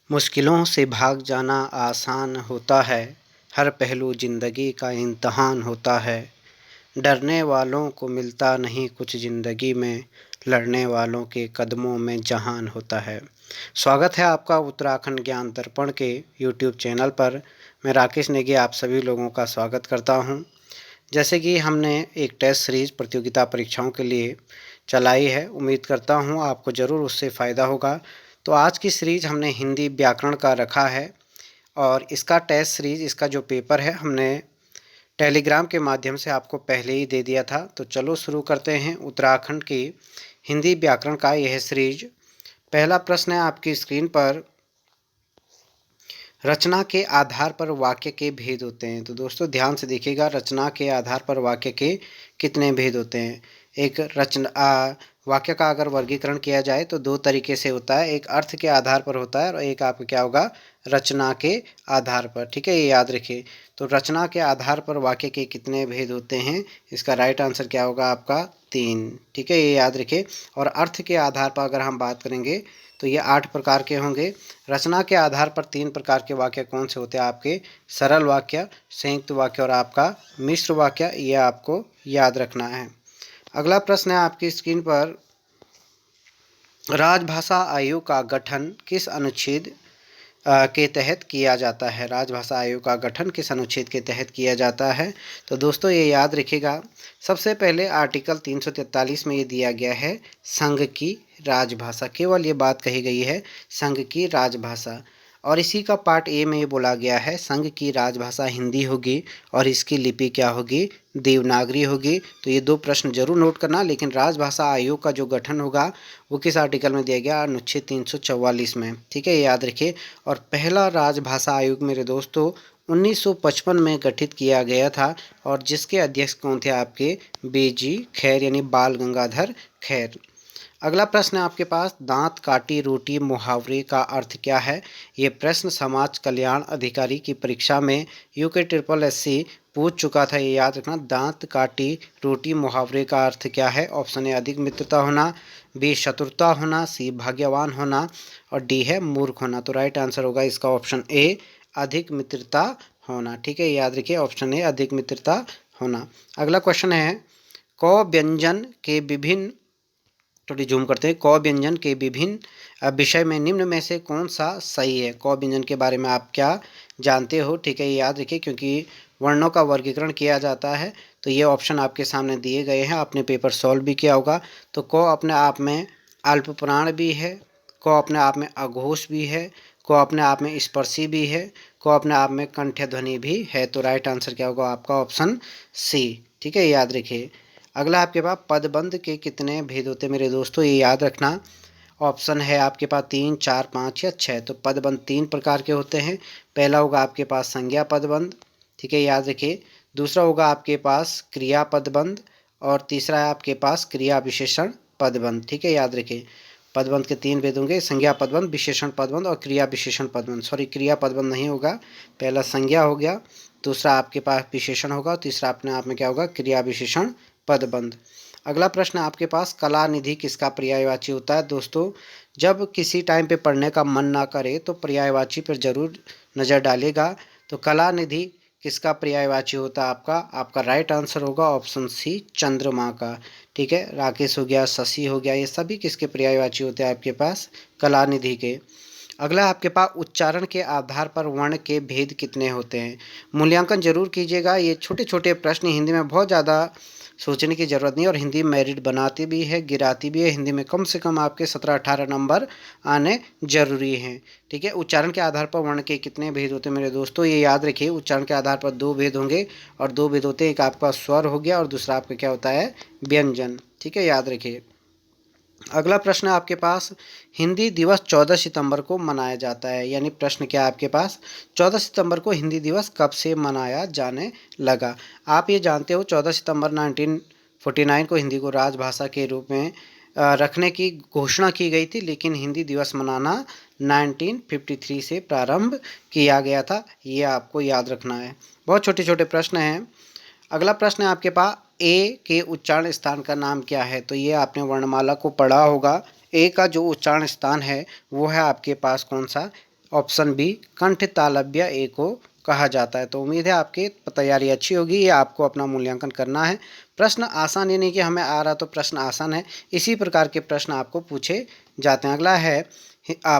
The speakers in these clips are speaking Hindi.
मुश्किलों से भाग जाना आसान होता है, हर पहलू ज़िंदगी का इम्तहान होता है। डरने वालों को मिलता नहीं कुछ ज़िंदगी में, लड़ने वालों के कदमों में जहान होता है। स्वागत है आपका उत्तराखंड ज्ञान दर्पण के यूट्यूब चैनल पर। मैं राकेश नेगी आप सभी लोगों का स्वागत करता हूं। जैसे कि हमने एक टेस्ट सीरीज़ प्रतियोगिता परीक्षाओं के लिए चलाई है, उम्मीद करता हूं आपको ज़रूर उससे फ़ायदा होगा। तो आज की सीरीज़ हमने हिंदी व्याकरण का रखा है और इसका टेस्ट सीरीज़, इसका जो पेपर है हमने टेलीग्राम के माध्यम से आपको पहले ही दे दिया था। तो चलो शुरू करते हैं उत्तराखंड की हिंदी व्याकरण का यह सीरीज। पहला प्रश्न है आपकी स्क्रीन पर, रचना के आधार पर वाक्य के भेद होते हैं। तो दोस्तों ध्यान से देखिएगा, रचना के आधार पर वाक्य के कितने भेद होते हैं। एक वाक्य का अगर वर्गीकरण किया जाए तो दो तरीके से होता है, एक अर्थ के आधार पर होता है और एक आपका क्या होगा, रचना के आधार पर। ठीक है, ये याद रखिए। तो रचना के आधार पर वाक्य के कितने भेद होते हैं, इसका राइट आंसर क्या होगा आपका 3। ठीक है, ये याद रखिए। और अर्थ के आधार पर अगर हम बात करेंगे तो ये 8 प्रकार के होंगे। रचना के आधार पर 3 प्रकार के वाक्य कौन से होते हैं आपके, सरल वाक्य, संयुक्त वाक्य और आपका मिश्र वाक्य, ये आपको याद रखना है। अगला प्रश्न है आपकी स्क्रीन पर, राजभाषा आयोग का गठन किस अनुच्छेद के तहत किया जाता है। राजभाषा आयोग का गठन किस अनुच्छेद के तहत किया जाता है। तो दोस्तों ये याद रखिएगा, सबसे पहले आर्टिकल 343 में ये दिया गया है संघ की राजभाषा, केवल ये बात कही गई है संघ की राजभाषा। और इसी का पार्ट ए में ये बोला गया है संघ की राजभाषा हिंदी होगी और इसकी लिपि क्या होगी, देवनागरी होगी। तो ये दो प्रश्न जरूर नोट करना। लेकिन राजभाषा आयोग का जो गठन होगा वो किस आर्टिकल में दिया गया, अनुच्छेद 344 में। ठीक है, ये याद रखिए। और पहला राजभाषा आयोग मेरे दोस्तों 1955 में गठित किया गया था और जिसके अध्यक्ष कौन थे आपके, बीजी खैर यानी बाल गंगाधर खैर। अगला प्रश्न है आपके पास, दांत काटी रोटी मुहावरे का अर्थ क्या है। ये प्रश्न समाज कल्याण अधिकारी की परीक्षा में UKSSC पूछ चुका था, ये याद रखना। दांत काटी रोटी मुहावरे का अर्थ क्या है। ऑप्शन है अधिक मित्रता होना, बी चतुरता होना, सी भाग्यवान होना और डी है मूर्ख होना। तो राइट आंसर होगा इसका ऑप्शन ए, अधिक मित्रता होना। ठीक है, याद रखिए ऑप्शन ए, अधिक मित्रता होना। अगला क्वेश्चन है, क व्यंजन के विभिन्न, थोड़ी जूम करते हैं, क व्यंजन के विभिन्न विषय में निम्न में से कौन सा सही है। क व्यंजन के बारे में आप क्या जानते हो। ठीक है, ये याद रखिए क्योंकि वर्णों का वर्गीकरण किया जाता है। तो ये ऑप्शन आपके सामने दिए गए हैं, आपने पेपर सॉल्व भी किया होगा। तो क अपने आप में अल्प प्राण भी है, क अपने आप में अघोष भी है, क अपने आप में स्पर्शी भी है, क अपने आप में कंठ्य ध्वनि भी है। तो राइट आंसर क्या होगा आपका ऑप्शन सी। ठीक है, याद रखिए। अगला आपके पास, पदबंध के कितने भेद होते हैं मेरे दोस्तों, ये याद रखना। ऑप्शन है आपके पास 3, 4, 5 या 6। तो पदबंध 3 प्रकार के होते हैं। पहला होगा आपके पास संज्ञा पदबंध, ठीक है, याद रखिए। दूसरा होगा आपके पास क्रिया पदबंध और तीसरा है आपके पास क्रिया विशेषण पदबंध। ठीक है, याद रखिए। पदबंध के 3 भेद होंगे, संज्ञा पदबंध, विशेषण पदबंध और क्रिया विशेषण पदबंध। सॉरी, क्रिया पदबंध नहीं होगा, पहला संज्ञा हो गया, दूसरा आपके पास विशेषण होगा और तीसरा अपने आप में क्या होगा, क्रिया विशेषण पदबंध। अगला प्रश्न आपके पास, कलानिधि किसका पर्यायवाची होता है। दोस्तों जब किसी टाइम पे पढ़ने का मन ना करे तो पर्यायवाची पर जरूर नज़र डालेगा। तो कलानिधि किसका पर्यायवाची होता है आपका राइट आंसर होगा ऑप्शन सी, चंद्रमा का। ठीक है, राकेश हो गया, शशि हो गया, ये सभी किसके पर्यायवाची होते हैं आपके पास, कलानिधि के। अगला आपके पास, उच्चारण के आधार पर वर्ण के भेद कितने होते हैं। मूल्यांकन जरूर कीजिएगा, ये छोटे छोटे प्रश्न हिंदी में बहुत ज़्यादा सोचने की ज़रूरत नहीं, और हिंदी मेरिट बनाती भी है गिराती भी है। हिंदी में कम से कम आपके 17-18 नंबर आने जरूरी हैं। ठीक है, उच्चारण के आधार पर वर्ण के कितने भेद होते हैं मेरे दोस्तों, ये याद रखिए। उच्चारण के आधार पर 2 भेद होंगे और 2 भेद होते हैं, एक आपका स्वर हो गया और दूसरा आपका क्या होता है, व्यंजन। ठीक है, याद रखिए। अगला प्रश्न है आपके पास, हिंदी दिवस 14 सितंबर को मनाया जाता है। यानी प्रश्न क्या है आपके पास, 14 सितंबर को हिंदी दिवस कब से मनाया जाने लगा। आप ये जानते हो 14 सितंबर 1949 को हिंदी को राजभाषा के रूप में रखने की घोषणा की गई थी, लेकिन हिंदी दिवस मनाना 1953 से प्रारंभ किया गया था। ये आपको याद रखना है। बहुत छोटे छोटे प्रश्न हैं। अगला प्रश्न है आपके पास, ए के उच्चारण स्थान का नाम क्या है। तो ये आपने वर्णमाला को पढ़ा होगा। ए का जो उच्चारण स्थान है वो है आपके पास कौन सा, ऑप्शन बी कंठ तालव्य ए को कहा जाता है। तो उम्मीद है आपकी तैयारी अच्छी होगी, ये आपको अपना मूल्यांकन करना है। प्रश्न आसान, ये नहीं कि हमें आ रहा तो प्रश्न आसान है, इसी प्रकार के प्रश्न आपको पूछे जाते हैं। अगला है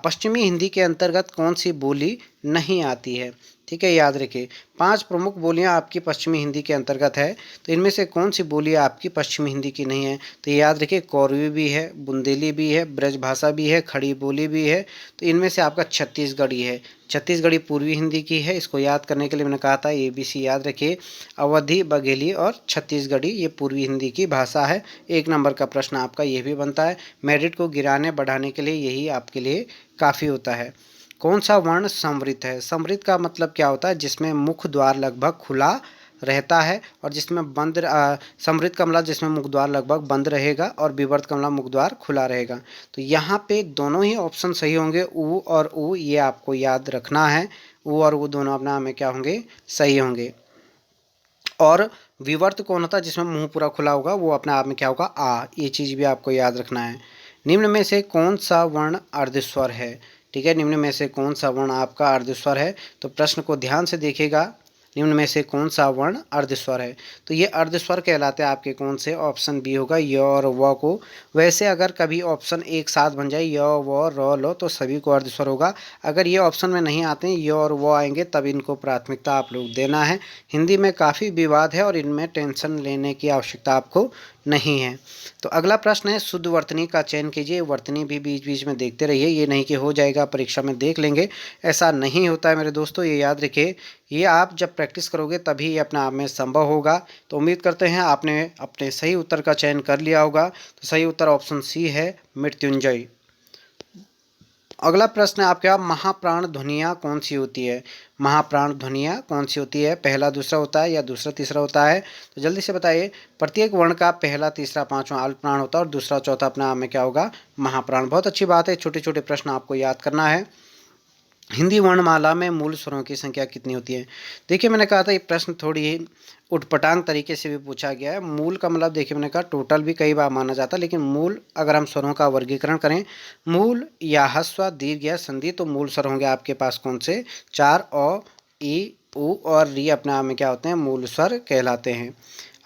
पश्चिमी हिंदी के अंतर्गत कौन सी बोली नहीं आती है। ठीक है, याद रखिए 5 प्रमुख बोलियां आपकी पश्चिमी हिंदी के अंतर्गत है, तो इनमें से कौन सी बोली आपकी पश्चिमी हिंदी की नहीं है। तो याद रखिए कौरवी भी है, बुंदेली भी है, ब्रज भाषा भी है, खड़ी बोली भी है। तो इनमें से आपका छत्तीसगढ़ी है। छत्तीसगढ़ी पूर्वी हिंदी की है। इसको याद करने के लिए मैंने कहा था ABC याद रखिए, अवधी, बघेली और छत्तीसगढ़ी ये पूर्वी हिंदी की भाषा है। 1 नंबर का प्रश्न आपका ये भी बनता है। मेरिट को गिराने बढ़ाने के लिए यही आपके लिए काफ़ी होता है। कौन सा वर्ण समृद्ध है। समृद्ध का मतलब क्या होता है, जिसमें मुख द्वार लगभग खुला रहता है और जिसमें बंद समृद्ध का मतलब जिसमें मुख द्वार लगभग बंद रहेगा और विवर्त का मतलब मुख द्वार खुला रहेगा। तो यहाँ पे दोनों ही ऑप्शन सही होंगे, ऊ और ऊ, ये आपको याद रखना है। ऊ और ऊ दोनों अपना में क्या होंगे, सही होंगे। और विवर्त कौन होता है, जिसमें मुंह पूरा खुला होगा, वो अपने आप में क्या होगा, आ। ये चीज़ भी आपको याद रखना है। निम्न में से कौन सा वर्ण अर्धस्वर है। ठीक है, निम्न में से कौन सा वर्ण आपका अर्धस्वर है। तो प्रश्न को ध्यान से देखिएगा, निम्न में से कौन सा वर्ण अर्धस्वर है। तो ये अर्धस्वर कहलाते हैं आपके कौन से, ऑप्शन बी होगा य और व को। वैसे अगर कभी ऑप्शन एक साथ बन जाए य व र लो तो सभी को अर्धस्वर होगा। अगर ये ऑप्शन में नहीं आते हैं, य और व आएंगे, तब इनको प्राथमिकता आप लोग देना है। हिंदी में काफ़ी विवाद है और इनमें टेंशन लेने की आवश्यकता आपको नहीं है। तो अगला प्रश्न है शुद्ध वर्तनी का चयन कीजिए। वर्तनी भी बीच बीच में देखते रहिए, ये नहीं कि हो जाएगा परीक्षा में देख लेंगे, ऐसा नहीं होता है मेरे दोस्तों, ये याद रखिए। ये आप जब प्रैक्टिस करोगे तभी ये अपने आप में संभव होगा। तो उम्मीद करते हैं आपने अपने सही उत्तर का चयन कर लिया होगा। तो सही उत्तर ऑप्शन सी है, मृत्युंजय। अगला प्रश्न है आपके, महाप्राण ध्वनियाँ कौन सी होती है। महाप्राण ध्वनियाँ कौन सी होती है, पहला दूसरा होता है या दूसरा तीसरा होता है। तो जल्दी से बताइए। प्रत्येक वर्ण का पहला तीसरा पांचवा अल्पप्राण होता है और दूसरा चौथा अपने आप में क्या होगा, महाप्राण। बहुत अच्छी बात है, छोटे छोटे प्रश्न आपको याद करना है। हिंदी वर्णमाला में मूल स्वरों की संख्या कितनी होती है। देखिए मैंने कहा था ये प्रश्न थोड़ी ही उटपटांग तरीके से भी पूछा गया है। मूल का मतलब देखिए मैंने कहा टोटल भी कई बार माना जाता है, लेकिन मूल अगर हम स्वरों का वर्गीकरण करें, मूल या ह्रस्व दीर्घ या संधि, तो मूल स्वर होंगे आपके पास कौन से, 4 अ, ई, उ और री अपने आप में क्या होते हैं, मूल स्वर कहलाते हैं।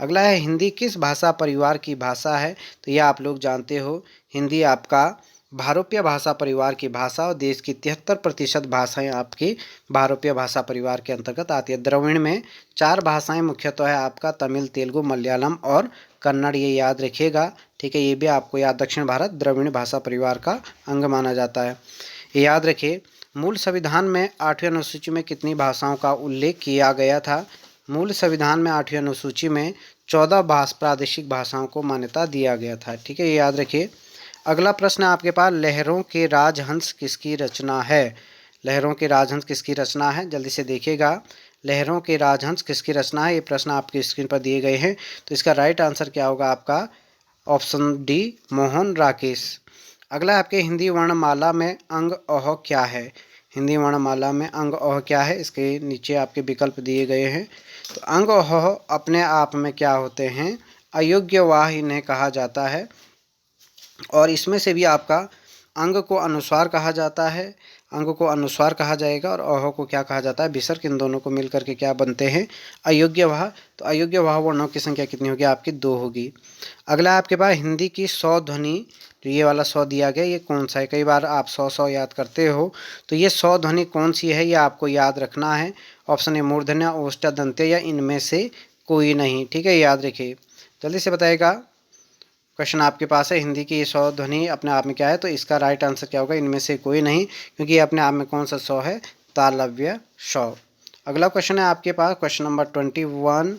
अगला है हिंदी किस भाषा परिवार की भाषा है। तो यह आप लोग जानते हो, हिंदी आपका भारोपीय भाषा परिवार की भाषा और देश की 73% भाषाएं आपकी भारोपीय भाषा परिवार के अंतर्गत आती है। द्रविड़ में 4 भाषाएं मुख्यतः है आपका तमिल, तेलुगु, मलयालम और कन्नड़, ये याद रखिएगा। ठीक है, ये भी आपको याद, दक्षिण भारत द्रविड़ भाषा परिवार का अंग माना जाता है, ये याद रखिए। मूल संविधान में 8वीं अनुसूची में कितनी भाषाओं का उल्लेख किया गया था। मूल संविधान में 8वीं अनुसूची में 14 प्रादेशिक भाषाओं को मान्यता दिया गया था। ठीक है, ये याद रखिए। अगला प्रश्न आपके पास, लहरों के राजहंस किसकी रचना है। लहरों के राजहंस किसकी रचना है, जल्दी से देखिएगा। लहरों के राजहंस किसकी रचना है, ये प्रश्न आपकी स्क्रीन पर दिए गए हैं। तो इसका राइट आंसर क्या होगा आपका, ऑप्शन डी, मोहन राकेश। अगला आपके हिंदी वर्णमाला में अंग अह क्या है। हिंदी वर्णमाला में अंग अह क्या है, इसके नीचे आपके विकल्प दिए गए हैं। तो अंग अह अपने आप में क्या होते हैं, अयोग्यवाह इन्हें कहा जाता है। और इसमें से भी आपका अंग को अनुस्वार कहा जाता है, अंग को अनुस्वार कहा जाएगा, और अह को क्या कहा जाता है, विसर्ग। इन दोनों को मिलकर के क्या बनते हैं, अयोग्यवाह। तो अयोग्यवाह वर्णों की संख्या कितनी होगी आपकी, 2 होगी। अगला आपके पास हिंदी की 100 ध्वनि, जो ये वाला 100 दिया गया, ये कौन सा है। कई बार आप 100 याद करते हो, तो ये 100 ध्वनि कौन सी है, ये आपको याद रखना है। ऑप्शन ए मूर्धन्य, ओष्ठ, दंत्य या इनमें से कोई नहीं। ठीक है, याद रखिए, जल्दी से बताएगा। क्वेश्चन आपके पास है, हिंदी की ये 100 ध्वनि अपने आप में क्या है। तो इसका राइट आंसर क्या होगा, इनमें से कोई नहीं, क्योंकि ये अपने आप में कौन सा 100 है, तालव्य 100। अगला क्वेश्चन है आपके पास, क्वेश्चन नंबर 21।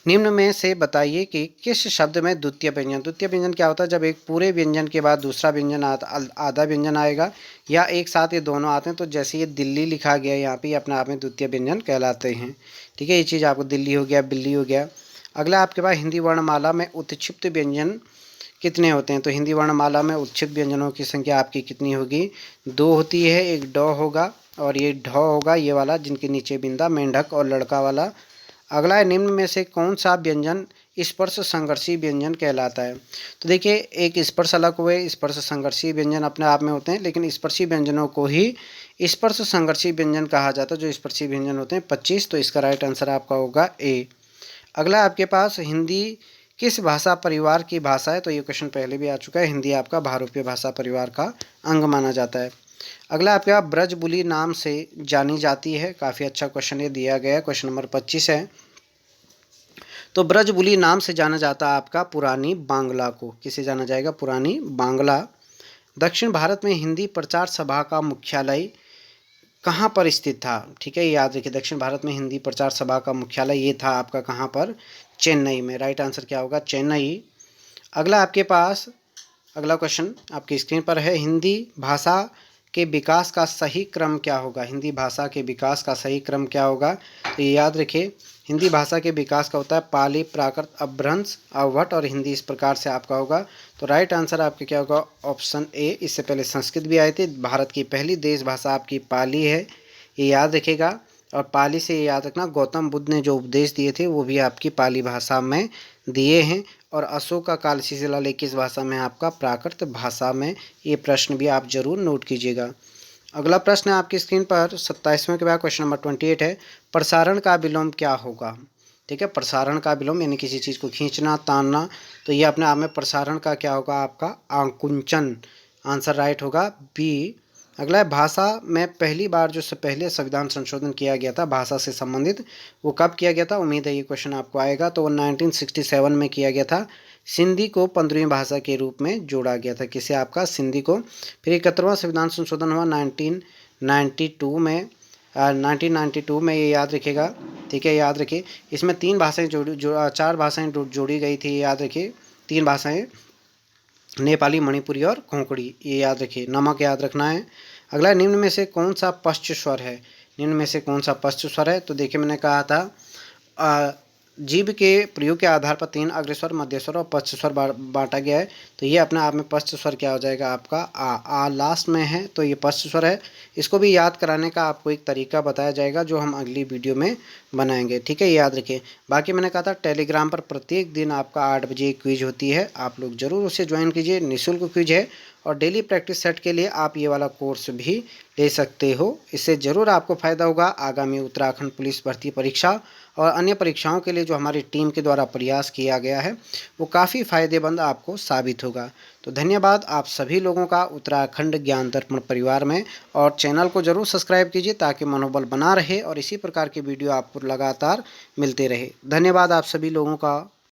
निम्न में से बताइए कि किस शब्द में द्वितीय व्यंजन। द्वितीय व्यंजन क्या होता है, जब एक पूरे व्यंजन के बाद दूसरा व्यंजन आधा व्यंजन आएगा, या एक साथ ये दोनों आते हैं। तो जैसे ये दिल्ली लिखा गया यहाँ पे, अपने आप में द्वितीय व्यंजन कहलाते हैं। ठीक है, ये चीज़ आपको, दिल्ली हो गया, बिल्ली हो गया। अगला आपके पास हिंदी वर्णमाला में उत्क्षिप्त व्यंजन कितने होते हैं। तो हिंदी वर्णमाला में उत्क्षिप्त व्यंजनों की संख्या आपकी कितनी होगी, 2 होती है। एक ड होगा और ये ढ होगा, ये वाला जिनके नीचे बिंदा, मेंढक और लड़का वाला। अगला है, निम्न में से कौन सा व्यंजन स्पर्श संघर्षी व्यंजन कहलाता है। तो देखिए, एक स्पर्श अलग हुए, स्पर्श संघर्षी व्यंजन अपने आप में होते हैं, लेकिन स्पर्शी व्यंजनों को ही स्पर्श संघर्षी व्यंजन कहा जाता है, जो स्पर्शी व्यंजन होते हैं 25। तो इसका राइट आंसर आपका होगा ए। अगला आपके पास हिंदी किस भाषा परिवार की भाषा है? तो ये क्वेश्चन पहले भी आ चुका है। हिंदी आपका बहुरूपीय भाषा परिवार का अंग माना जाता है। अगला आपके पास ब्रजबुली नाम से जानी जाती है। काफ़ी अच्छा क्वेश्चन ये दिया गया है, क्वेश्चन नंबर 25 है। तो ब्रजबुली नाम से जाना जाता है आपका पुरानी बांग्ला को। किसे जाना जाएगा? पुरानी बांग्ला। दक्षिण भारत में हिंदी प्रचार सभा का मुख्यालय कहाँ पर स्थित था? ठीक है, याद रखिए, दक्षिण भारत में हिंदी प्रचार सभा का मुख्यालय ये था आपका कहाँ पर? चेन्नई में। राइट आंसर क्या होगा? चेन्नई। अगला आपके पास अगला क्वेश्चन आपकी स्क्रीन पर है। हिंदी भाषा के विकास का सही क्रम क्या होगा? हिंदी भाषा के विकास का सही क्रम क्या होगा? तो ये याद रखिए, हिंदी भाषा के विकास का होता है पाली, प्राकृत, अपभ्रंश, अवभट और हिंदी, इस प्रकार से आपका होगा। तो राइट आंसर आपका क्या होगा? Option A. इससे पहले संस्कृत भी आए थे। भारत की पहली देश भाषा आपकी पाली है, ये याद रखिएगा। और पाली से ये याद रखना, गौतम बुद्ध ने जो उपदेश दिए थे वो भी आपकी पाली भाषा में दिए हैं। और अशोक का काल शिलालेख किस भाषा में? आपका प्राकृत भाषा में। ये प्रश्न भी आप जरूर नोट कीजिएगा। अगला प्रश्न है आपकी स्क्रीन पर 27वें के बाद क्वेश्चन नंबर 28 है। प्रसारण का विलोम क्या होगा? ठीक है, प्रसारण का विलोम यानी किसी चीज़ को खींचना, तानना। तो ये अपने आप में प्रसारण का क्या होगा? आपका आकुंचन। आंसर राइट होगा बी। अगला है, भाषा में पहली बार जो पहले संविधान संशोधन किया गया था भाषा से संबंधित, वो कब किया गया था? उम्मीद है ये क्वेश्चन आपको आएगा। तो वो 1967 में किया गया था। सिंधी को 15वीं भाषा के रूप में जोड़ा गया था। किसे? आपका सिंधी को। फिर 71वां संविधान संशोधन हुआ 1992 में। 1992 में, ये याद रखिएगा। ठीक है, याद रखिए, इसमें 3 भाषाएँ चार भाषाएँ जोड़ी गई थी। याद रखिए, 3 भाषाएँ, नेपाली, मणिपुरी और कोंकणी, ये याद रखिए। नमक याद रखना है। अगला, निम्न में से कौन सा पश्च स्वर है? निम्न में से कौन सा पश्च स्वर है? तो देखिए, मैंने कहा था जीभ के प्रयोग के आधार पर 3 अग्रस्वर, मध्य स्वर और पश्च स्वर बांटा गया है। तो ये अपने आप में पश्च स्वर क्या हो जाएगा? आपका आ लास्ट में है, तो ये पश्च स्वर है। इसको भी याद कराने का आपको एक तरीका बताया जाएगा जो हम अगली वीडियो में बनाएंगे। ठीक है, याद रखिए। बाकी मैंने कहा था टेलीग्राम पर प्रत्येक दिन आपका 8 बजे क्विज होती है, आप लोग ज़रूर उसे ज्वाइन कीजिए। निःशुल्क क्विज है और डेली प्रैक्टिस सेट के लिए आप ये वाला कोर्स भी ले सकते हो। इससे ज़रूर आपको फ़ायदा होगा। आगामी उत्तराखंड पुलिस भर्ती परीक्षा और अन्य परीक्षाओं के लिए जो हमारी टीम के द्वारा प्रयास किया गया है वो काफ़ी फ़ायदेमंद आपको साबित होगा। तो धन्यवाद आप सभी लोगों का उत्तराखंड ज्ञान दर्पण परिवार में। और चैनल को ज़रूर सब्सक्राइब कीजिए ताकि मनोबल बना रहे और इसी प्रकार की वीडियो आपको लगातार मिलते रहे। धन्यवाद आप सभी लोगों का।